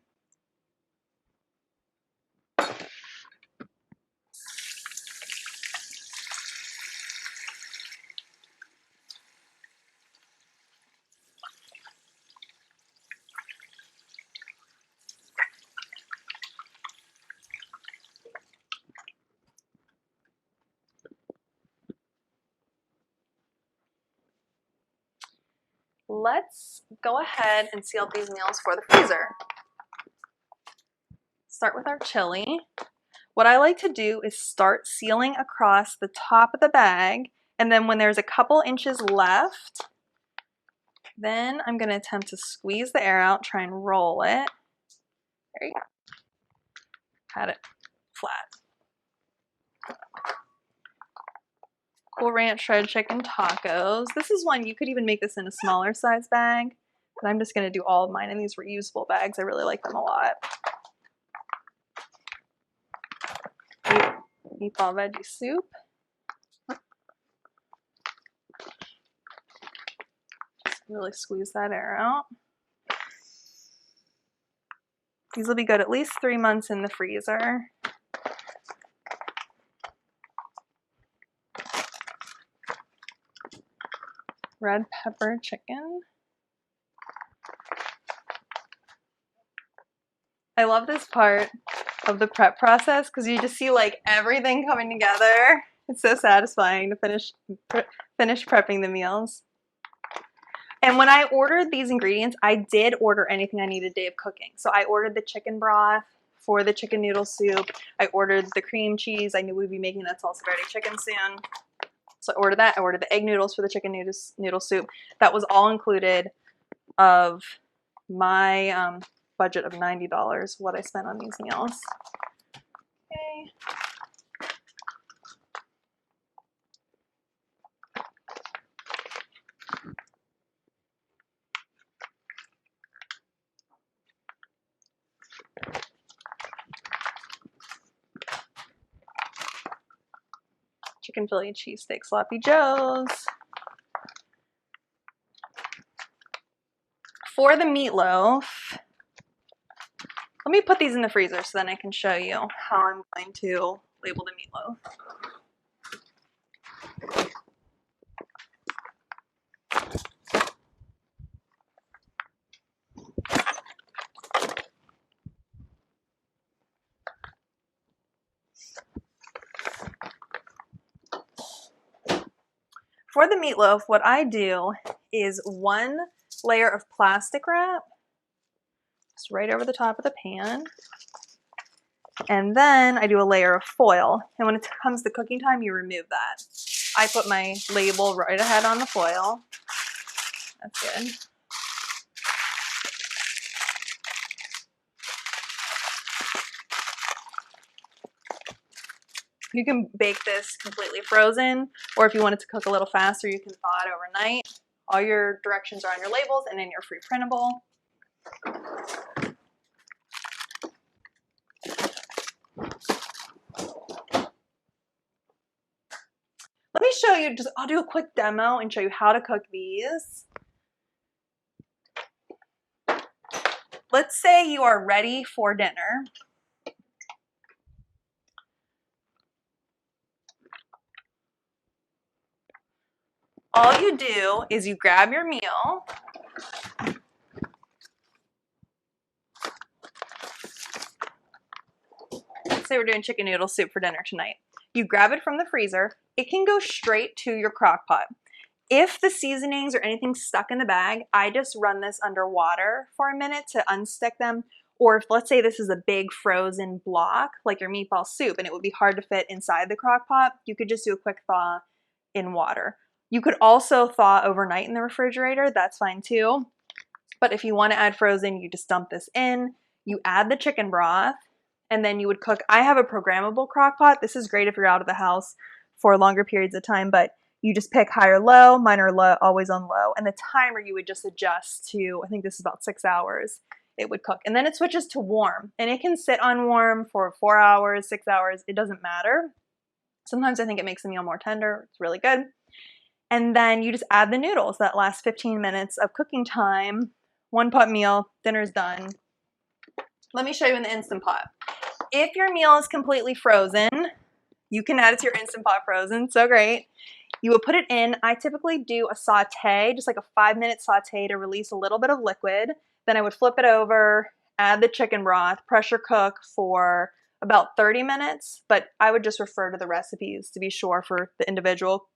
Let's go ahead and seal these meals for the freezer. Start with our chili. What I like to do is start sealing across the top of the bag, and then when there's a couple inches left, then I'm going to attempt to squeeze the air out, try and roll it. There you go. Had it flat. Cool Ranch shredded chicken tacos. This is one, you could even make this in a smaller size bag, but I'm just going to do all of mine in these reusable bags. I really like them a lot. Meatball veggie soup. Just really squeeze that air out. These will be good at least 3 months in the freezer. Red pepper chicken. I love this part of the prep process because you just see like everything coming together. It's so satisfying to finish prepping the meals. And when I ordered these ingredients, I did order anything I needed day of cooking. So I ordered the chicken broth for the chicken noodle soup. I ordered the cream cheese. I knew we'd be making that salsa verde chicken soon. So I ordered that. I ordered the egg noodles for the chicken noodle soup. That was all included of my budget of $90, what I spent on these meals. Okay. Chicken Philly cheesesteak sloppy joes. For the meatloaf, let me put these in the freezer so then I can show you how I'm going to label the meatloaf. For the meatloaf, what I do is 1 layer of plastic wrap, just right over the top of the pan. And then I do a layer of foil. And when it comes to cooking time, you remove that. I put my label right ahead on the foil. That's good. You can bake this completely frozen, or if you want it to cook a little faster, you can thaw it overnight. All your directions are on your labels and in your free printable. Let me show you, I'll do a quick demo and show you how to cook these. Let's say you are ready for dinner. All you do is you grab your meal. Let's say we're doing chicken noodle soup for dinner tonight. You grab it from the freezer. It can go straight to your crock pot. If the seasonings or anything's stuck in the bag, I just run this under water for a minute to unstick them. Or if, let's say this is a big frozen block, like your meatball soup, and it would be hard to fit inside the crock pot, you could just do a quick thaw in water. You could also thaw overnight in the refrigerator. That's fine too. But if you want to add frozen, you just dump this in. You add the chicken broth, and then you would cook. I have a programmable crock pot. This is great if you're out of the house for longer periods of time, but you just pick high or low. Mine are low, always on low. And the timer you would just adjust to, I think this is about 6 hours, it would cook. And then it switches to warm. And it can sit on warm for 4 hours, 6 hours. It doesn't matter. Sometimes I think it makes the meal more tender. It's really good. And then you just add the noodles. That last 15 minutes of cooking time. 1 pot meal, dinner's done. Let me show you in the Instant Pot. If your meal is completely frozen, you can add it to your Instant Pot frozen. So great. You will put it in. I typically do a saute, just like a 5-minute saute to release a little bit of liquid. Then I would flip it over, add the chicken broth, pressure cook for about 30 minutes, but I would just refer to the recipes to be sure for the individual.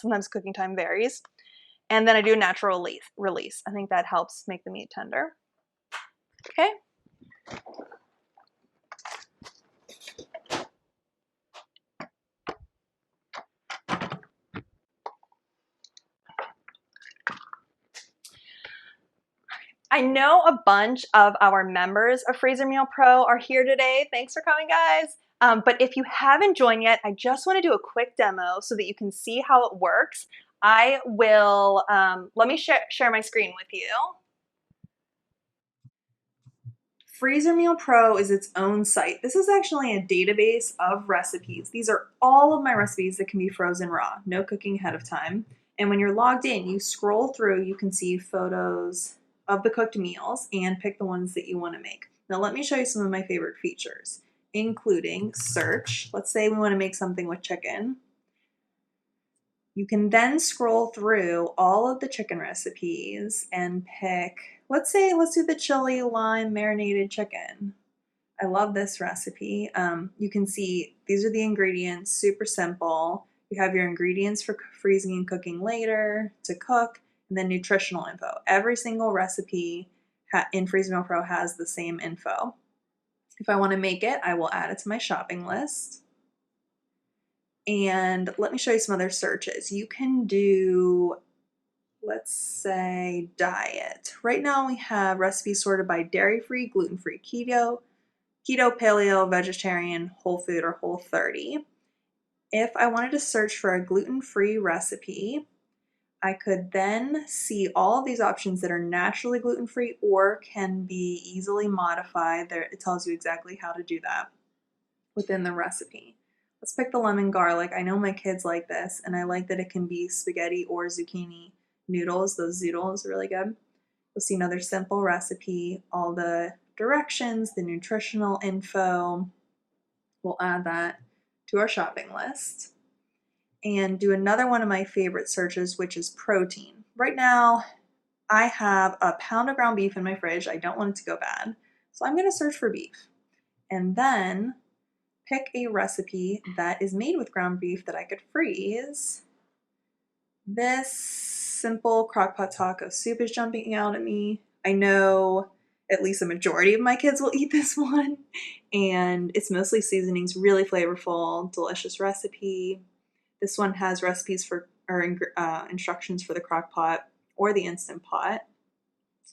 Sometimes cooking time varies. And then I do a natural release. I think that helps make the meat tender. Okay. I know a bunch of our members of Freezer Meal Pro are here today. Thanks for coming, guys. But if you haven't joined yet, I just want to do a quick demo so that you can see how it works. I will, let me share my screen with you. Freezer Meal Pro is its own site. This is actually a database of recipes. These are all of my recipes that can be frozen raw, no cooking ahead of time. And when you're logged in, you scroll through, you can see photos of the cooked meals and pick the ones that you want to make. Now let me show you some of my favorite features, including search. Let's say we want to make something with chicken. You can then scroll through all of the chicken recipes and pick, let's do the chili lime marinated chicken. I love this recipe. You can see these are the ingredients, super simple. You have your ingredients for freezing and cooking later, to cook, and then nutritional info. Every single recipe in Freezer Meal Pro has the same info. If I want to make it, I will add it to my shopping list. And let me show you some other searches. You can do, let's say, diet. Right now we have recipes sorted by dairy-free, gluten-free, keto, paleo, vegetarian, whole food, or Whole30. If I wanted to search for a gluten-free recipe, I could then see all of these options that are naturally gluten-free or can be easily modified. There, it tells you exactly how to do that within the recipe. Let's pick the lemon garlic. I know my kids like this, and I like that it can be spaghetti or zucchini noodles. Those zoodles are really good. You'll see another simple recipe, all the directions, the nutritional info. We'll add that to our shopping list. And do another one of my favorite searches, which is protein. Right now, I have a pound of ground beef in my fridge. I don't want it to go bad. So I'm going to search for beef. And then pick a recipe that is made with ground beef that I could freeze. This simple crockpot taco soup is jumping out at me. I know at least a majority of my kids will eat this one. And it's mostly seasonings, really flavorful, delicious recipe. This one has recipes for or instructions for the crock pot or the Instant Pot.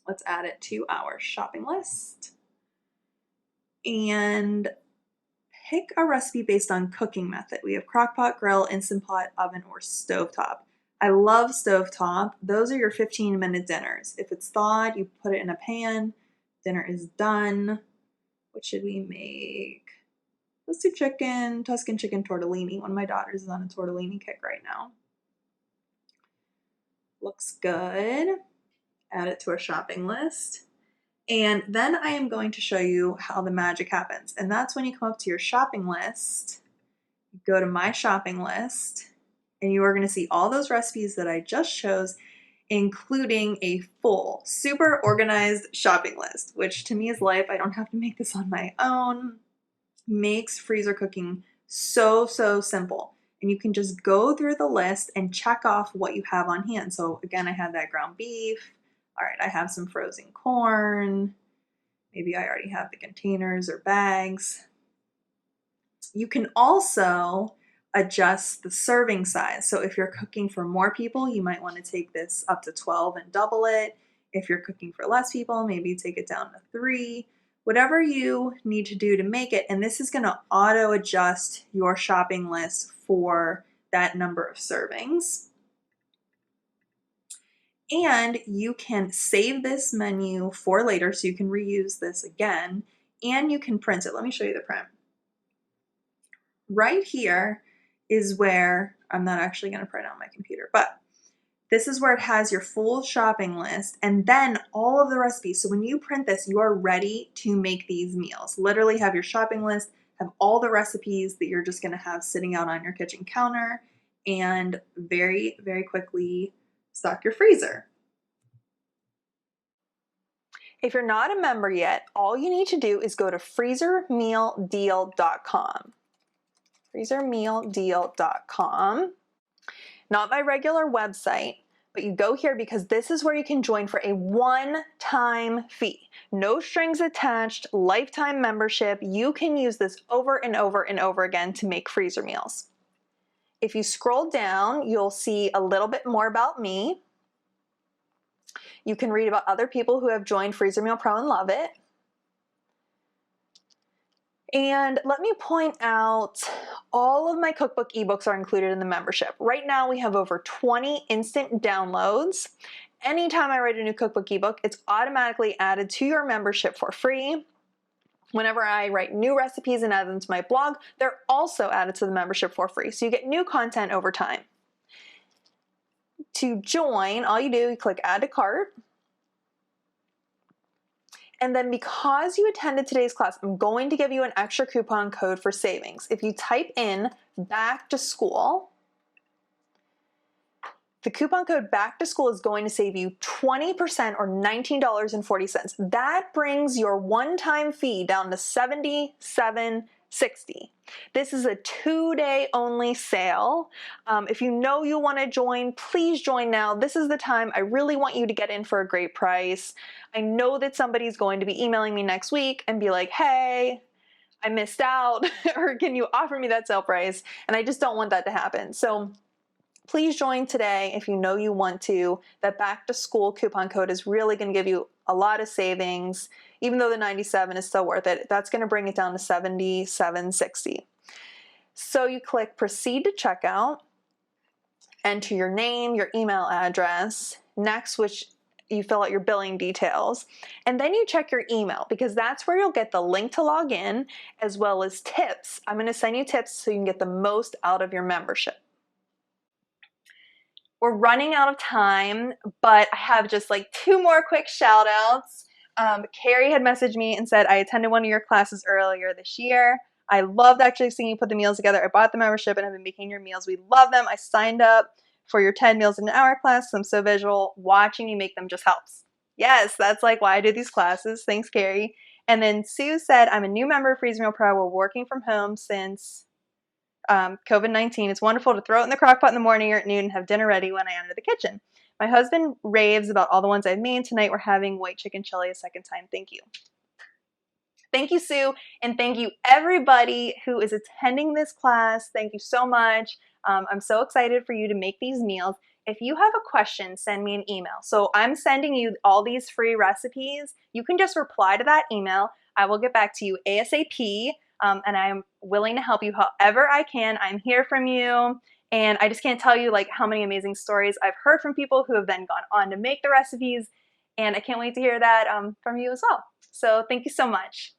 Let's add it to our shopping list. And pick a recipe based on cooking method. We have crock pot, grill, Instant Pot, oven, or stovetop. I love stovetop. Those are your 15-minute dinners. If it's thawed, you put it in a pan. Dinner is done. What should we make? Let's do Tuscan chicken tortellini. One of my daughters is on a tortellini kick right now. Looks good. Add it to our shopping list. And then I am going to show you how the magic happens. And that's when you come up to your shopping list, go to my shopping list, and you are going to see all those recipes that I just chose, including a full, super organized shopping list, which to me is life. I don't have to make this on my own. Makes freezer cooking so simple. And you can just go through the list and check off what you have on hand. So again, I have that ground beef. All right, I have some frozen corn. Maybe I already have the containers or bags. You can also adjust the serving size. So if you're cooking for more people, you might want to take this up to 12 and double it. If you're cooking for less people, maybe take it down to 3. Whatever you need to do to make it, and this is going to auto adjust your shopping list for that number of servings. And you can save this menu for later, so you can reuse this again, and you can print it. Let me show you the print. Right here is where, I'm not actually going to print out my computer, but this is where it has your full shopping list and then all of the recipes. So when you print this, you are ready to make these meals. Literally have your shopping list, have all the recipes that you're just going to have sitting out on your kitchen counter, and very quickly stock your freezer. If you're not a member yet, all you need to do is go to freezermealdeal.com. freezermealdeal.com. Not my regular website, but you go here because this is where you can join for a one-time fee. No strings attached, lifetime membership. You can use this over and over and over again to make freezer meals. If you scroll down, you'll see a little bit more about me. You can read about other people who have joined Freezer Meal Pro and love it. And let me point out, all of my cookbook ebooks are included in the membership. Right now we have over 20 instant downloads. Anytime I write a new cookbook ebook, it's automatically added to your membership for free. Whenever I write new recipes and add them to my blog, they're also added to the membership for free. So you get new content over time. To join, all you do, you click add to cart. And then because you attended today's class, I'm going to give you an extra coupon code for savings. If you type in back to school, the coupon code back to school is going to save you 20% or $19.40. That brings your one-time fee down to $77.60. This is a 2-day only sale. If you know you want to join, please join now. This is the time. I really want you to get in for a great price. I know that somebody's going to be emailing me next week and be like, hey, I missed out, or can you offer me that sale price? And I just don't want that to happen. So please join today if you know you want to. That back to school coupon code is really going to give you a lot of savings. Even though the $97 is still worth it, that's going to bring it down to $77.60. So you click proceed to checkout, enter your name, your email address, next, which you fill out your billing details, and then you check your email because that's where you'll get the link to log in as well as tips. I'm going to send you tips so you can get the most out of your membership. We're running out of time, but I have just like 2 more quick shout outs. Carrie had messaged me and said, I attended one of your classes earlier this year. I loved actually seeing you put the meals together. I bought the membership and have been making your meals. We love them. I signed up for your 10 meals in an hour class. I'm so visual. Watching you make them just helps. Yes, that's like why I do these classes. Thanks, Carrie. And then Sue said, I'm a new member of Freezer Meal Pro. We're working from home since COVID-19. It's wonderful to throw it in the crock pot in the morning or at noon and have dinner ready when I enter the kitchen. My husband raves about all the ones I've made. Tonight we're having white chicken chili a second time. Thank you. Thank you, Sue, and thank you everybody who is attending this class. Thank you so much. I'm so excited for you to make these meals. If you have a question, send me an email. So I'm sending you all these free recipes. You can just reply to that email. I will get back to you ASAP, and I'm willing to help you however I can. I'm here from you. And I just can't tell you like how many amazing stories I've heard from people who have then gone on to make the recipes. And I can't wait to hear that from you as well. So thank you so much.